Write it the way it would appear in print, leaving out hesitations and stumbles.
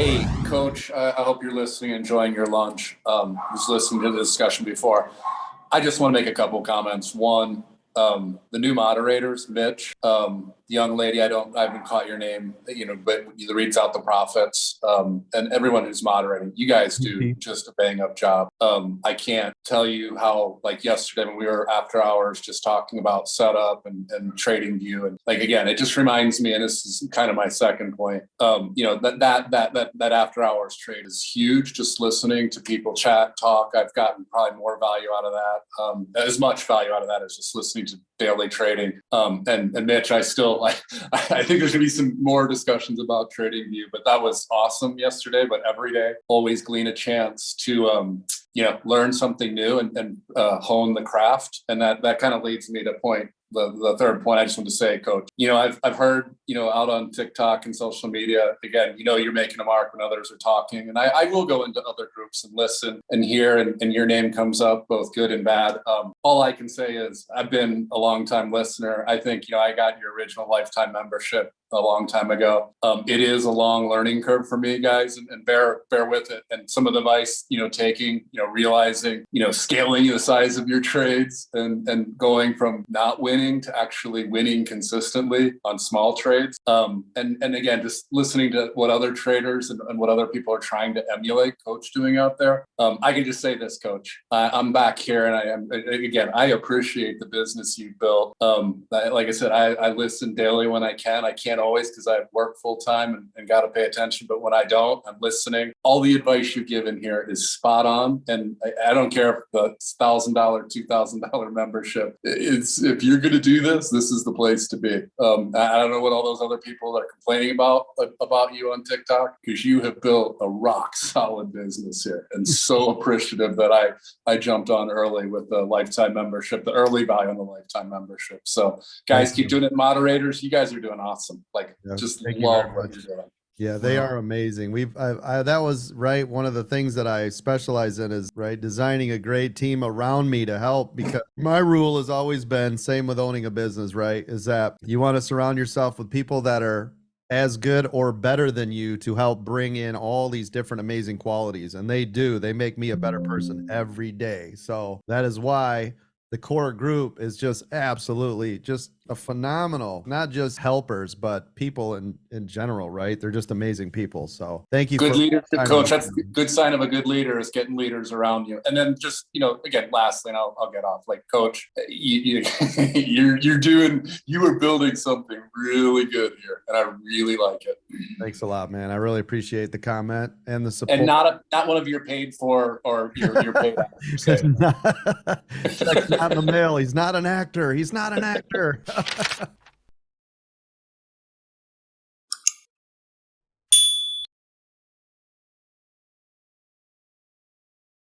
Hey, Coach, I hope you're listening, enjoying your lunch. Was listening to the discussion before. I just want to make a couple comments. One, the new moderators, Mitch, the young lady, I haven't caught your name, but reads out the prophets, and everyone who's moderating. You guys do just a bang up job. I can't tell you how, like yesterday when we were after hours just talking about setup and trading view, and again, it just reminds me, and this is kind of my second point. That after hours trade is huge. Just listening to people chat, talk, I've gotten probably more value out of that. As much value out of that as just listening to daily trading. And Mitch, I think there's gonna be some more discussions about trading view, but that was awesome yesterday. But every day, always glean a chance to learn something new and hone the craft. And that kind of leads me to the third point I just want to say, Coach, I've heard, out on TikTok and social media, again, you're making a mark when others are talking. And I will go into other groups and listen and hear, and your name comes up, both good and bad. All I can say is I've been a long time listener. I think, I got your original lifetime membership a long time ago. It is a long learning curve for me, guys, and bear with it. And some of the advice, taking, realizing, scaling the size of your trades and going from not winning to actually winning consistently on small trades. And again, just listening to what other traders and what other people are trying to emulate Coach doing out there. I can just say this, Coach, I'm back here, and I appreciate the business you've built. Like I said, I listen daily when I can. I can't always because I work full time and got to pay attention. But when I don't, I'm listening. All the advice you've given here is spot on. And I don't care if the $1,000, $2,000 membership, if you're going to do this is the place to be. I don't know what all those other people are complaining about you on TikTok, because you have built a rock solid business here, and so appreciative that I jumped on early with the lifetime membership, the early value on the lifetime membership. So guys, keep doing it. Moderators, you guys are doing awesome. Just love what you're doing. Yeah, they are amazing. That was right. One of the things that I specialize in is designing a great team around me to help, because my rule has always been, same with owning a business, is that you want to surround yourself with people that are as good or better than you to help bring in all these different amazing qualities. And they make me a better person every day. So that is why the core group is just absolutely just a phenomenal, not just helpers, but people in general, right? They're just amazing people. So thank you. Good leadership, Coach. That's a good sign of a good leader, is getting leaders around you. And then just, again, lastly, and I'll get off, Coach, you are building something really good here, and I really like it. Thanks a lot, man. I really appreciate the comment and the support. And not one of your paid for or your paid actors. That's not in the mail. He's not an actor.